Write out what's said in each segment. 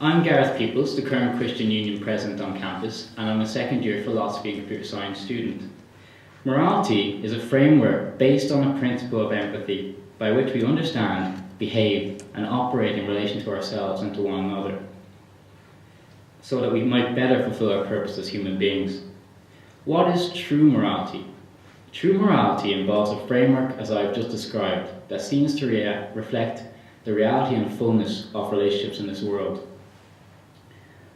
I'm Gareth Peoples, the current Christian Union President on campus, and I'm a second year philosophy and computer science student. Morality is a framework based on a principle of empathy by which we understand, behave, and operate in relation to ourselves and to one another, so that we might better fulfill our purpose as human beings. What is true morality? True morality involves a framework, as I've just described, that seems to reflect the reality and fullness of relationships in this world.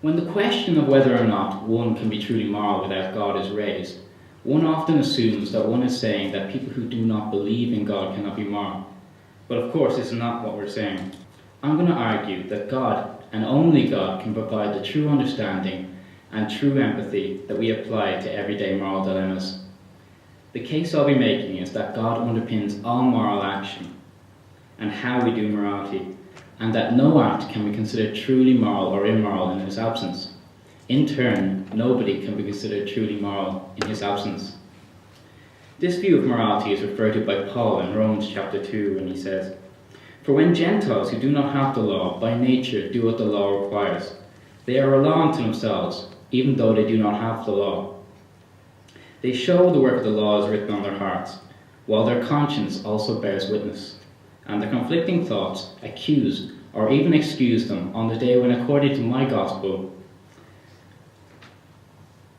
When the question of whether or not one can be truly moral without God is raised, one often assumes that one is saying that people who do not believe in God cannot be moral. But of course, this is not what we're saying. I'm going to argue that God, and only God, can provide the true understanding and true empathy that we apply to everyday moral dilemmas. The case I'll be making is that God underpins all moral action and how we do morality, and that no act can be considered truly moral or immoral in his absence. In turn, nobody can be considered truly moral in his absence. This view of morality is referred to by Paul in Romans chapter 2 when he says, "For when Gentiles who do not have the law by nature do what the law requires, they are a law unto themselves, even though they do not have the law. They show the work of the law is written on their hearts, while their conscience also bears witness. And the conflicting thoughts accuse or even excuse them on the day when, according to my gospel,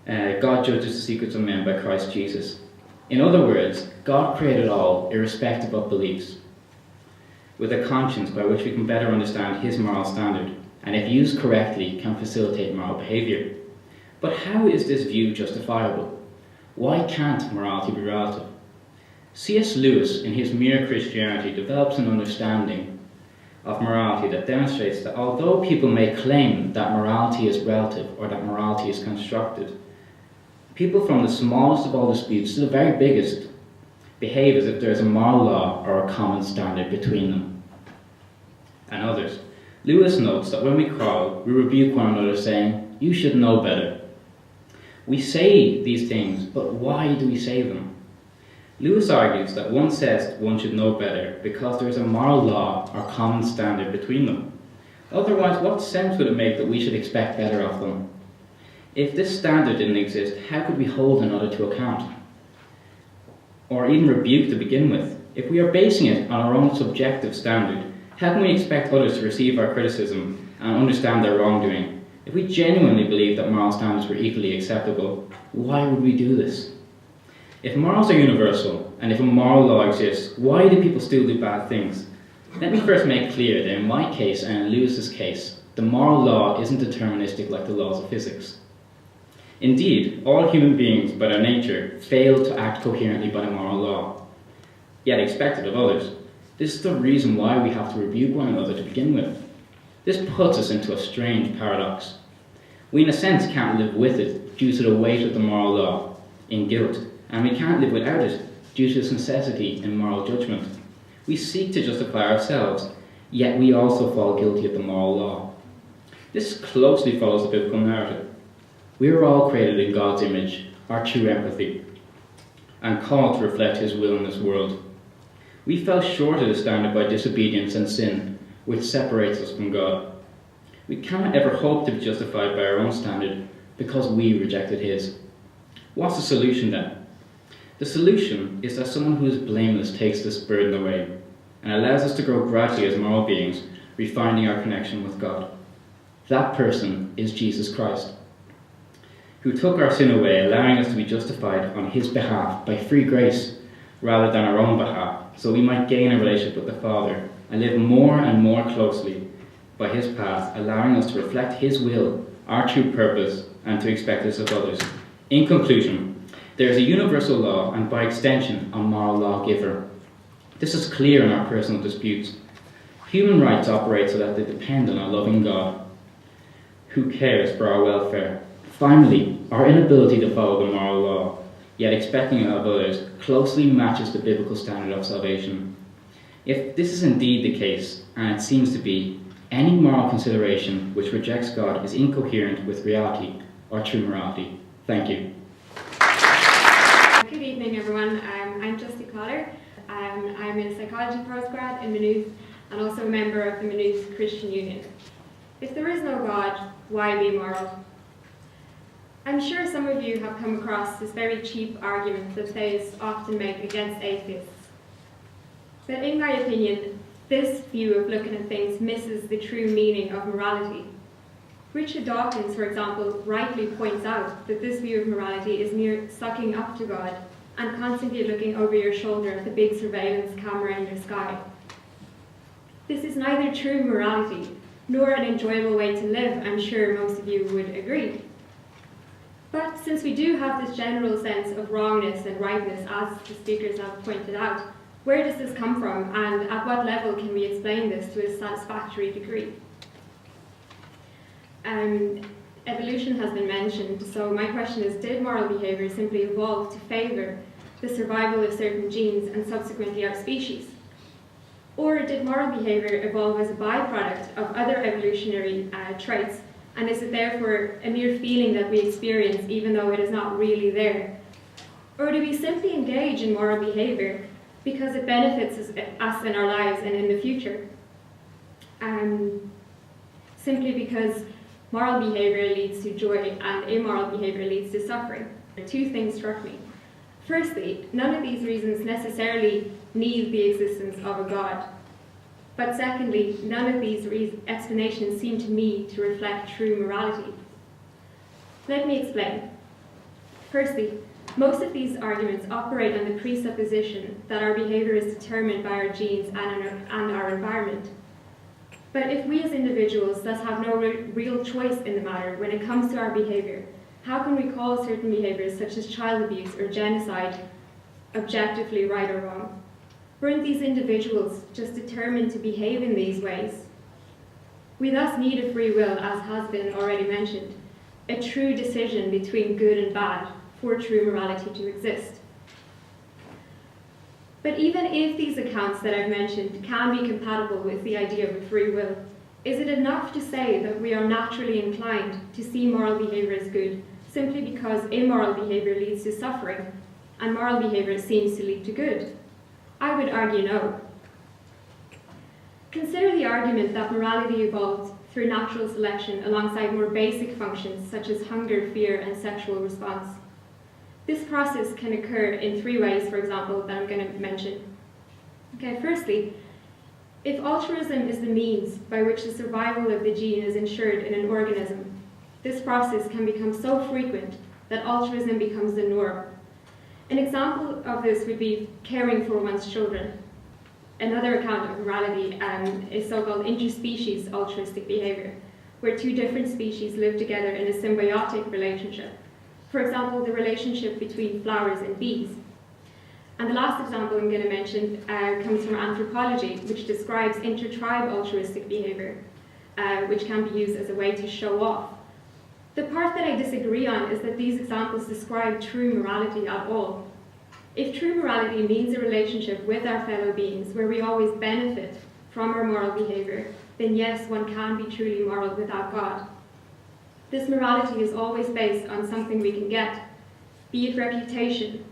God judges the secrets of men by Christ Jesus." In other words, God created all, irrespective of beliefs, with a conscience by which we can better understand his moral standard, and if used correctly, can facilitate moral behaviour. But how is this view justifiable? Why can't morality be relative? C.S. Lewis, in his Mere Christianity, develops an understanding of morality that demonstrates that although people may claim that morality is relative or that morality is constructed, people from the smallest of all disputes to the very biggest behave as if there is a moral law or a common standard between them and others. Lewis notes that when we quarrel, we rebuke one another saying, "You should know better." We say these things, but why do we say them? Lewis argues that one says one should know better because there is a moral law or common standard between them. Otherwise, what sense would it make that we should expect better of them? If this standard didn't exist, how could we hold another to account? Or even rebuke to begin with? If we are basing it on our own subjective standard, how can we expect others to receive our criticism and understand their wrongdoing? If we genuinely believe that moral standards were equally acceptable, why would we do this? If morals are universal, and if a moral law exists, why do people still do bad things? Let me first make clear that in my case and in Lewis's case, the moral law isn't deterministic like the laws of physics. Indeed, all human beings, by their nature, fail to act coherently by the moral law, yet expect it of others. This is the reason why we have to rebuke one another to begin with. This puts us into a strange paradox. We in a sense can't live with it due to the weight of the moral law in guilt, and we can't live without it due to its necessity in moral judgment. We seek to justify ourselves, yet we also fall guilty of the moral law. This closely follows the biblical narrative. We are all created in God's image, our true empathy, and called to reflect his will in this world. We fell short of the standard by disobedience and sin, which separates us from God. We cannot ever hope to be justified by our own standard because we rejected his. What's the solution then? The solution is that someone who is blameless takes this burden away and allows us to grow gradually as moral beings, refining our connection with God. That person is Jesus Christ, who took our sin away, allowing us to be justified on his behalf by free grace rather than our own behalf, so we might gain a relationship with the Father and live more and more closely by his path, allowing us to reflect his will, our true purpose, and to expect this of others. In conclusion, there is a universal law and by extension a moral lawgiver. This is clear in our personal disputes. Human rights operate so that they depend on a loving God who cares for our welfare. Finally, our inability to follow the moral law, yet expecting it of others, closely matches the biblical standard of salvation. If this is indeed the case, and it seems to be, any moral consideration which rejects God is incoherent with reality or true morality. Thank you. Good evening, everyone. I'm Justy Collar. I'm a psychology postgrad in Maynooth and also a member of the Maynooth Christian Union. If there is no God, why be moral? I'm sure some of you have come across this very cheap argument that theists often make against atheists. But in my opinion, this view of looking at things misses the true meaning of morality. Richard Dawkins, for example, rightly points out that this view of morality is mere sucking up to God and constantly looking over your shoulder at the big surveillance camera in your sky. This is neither true morality nor an enjoyable way to live, I'm sure most of you would agree. But since we do have this general sense of wrongness and rightness, as the speakers have pointed out, where does this come from, and at what level can we explain this to a satisfactory degree? Evolution has been mentioned, so my question is, did moral behaviour simply evolve to favour the survival of certain genes and subsequently our species? Or did moral behaviour evolve as a byproduct of other evolutionary traits, and is it therefore a mere feeling that we experience even though it is not really there? Or do we simply engage in moral behaviour because it benefits us in our lives and in the future? Simply because moral behaviour leads to joy and immoral behaviour leads to suffering. Two things struck me. Firstly, none of these reasons necessarily need the existence of a God. But secondly, none of these explanations seem to me to reflect true morality. Let me explain. Firstly, most of these arguments operate on the presupposition that our behaviour is determined by our genes and our environment. But if we as individuals thus have no real choice in the matter when it comes to our behaviour, how can we call certain behaviours such as child abuse or genocide objectively right or wrong? Weren't these individuals just determined to behave in these ways? We thus need a free will, as has been already mentioned, a true decision between good and bad for true morality to exist. But even if these accounts that I've mentioned can be compatible with the idea of a free will, is it enough to say that we are naturally inclined to see moral behaviour as good simply because immoral behaviour leads to suffering and moral behaviour seems to lead to good? I would argue no. Consider the argument that morality evolved through natural selection alongside more basic functions such as hunger, fear, and sexual response. This process can occur in three ways, for example, that I'm going to mention. Okay, firstly, if altruism is the means by which the survival of the gene is ensured in an organism, this process can become so frequent that altruism becomes the norm. An example of this would be caring for one's children. Another account of morality is so-called interspecies altruistic behaviour, where two different species live together in a symbiotic relationship. For example, the relationship between flowers and bees. And the last example I'm going to mention comes from anthropology, which describes inter-tribe altruistic behaviour, which can be used as a way to show off. The part that I disagree on is that these examples describe true morality at all. If true morality means a relationship with our fellow beings where we always benefit from our moral behaviour, then yes, one can be truly moral without God. This morality is always based on something we can get, be it reputation,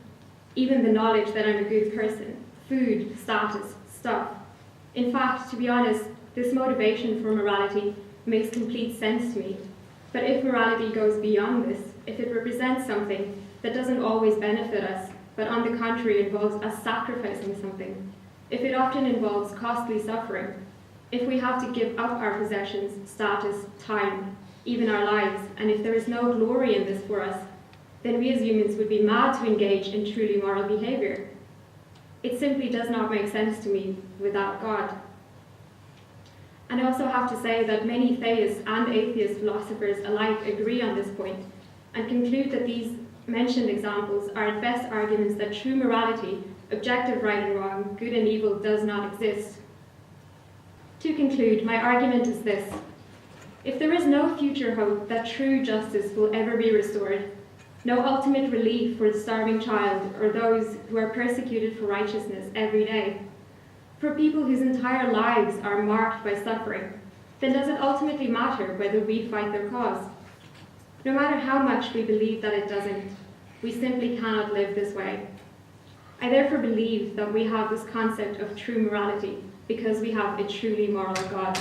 even the knowledge that I'm a good person, food, status, stuff. In fact, to be honest, this motivation for morality makes complete sense to me. But if morality goes beyond this, if it represents something that doesn't always benefit us, but on the contrary involves us sacrificing something, if it often involves costly suffering, if we have to give up our possessions, status, time, even our lives, and if there is no glory in this for us, then we as humans would be mad to engage in truly moral behaviour. It simply does not make sense to me without God. And I also have to say that many theists and atheist philosophers alike agree on this point and conclude that these mentioned examples are at best arguments that true morality, objective right and wrong, good and evil, does not exist. To conclude, my argument is this. If there is no future hope that true justice will ever be restored, no ultimate relief for the starving child or those who are persecuted for righteousness every day, for people whose entire lives are marked by suffering, then does it ultimately matter whether we fight their cause? No matter how much we believe that it doesn't, we simply cannot live this way. I therefore believe that we have this concept of true morality because we have a truly moral God.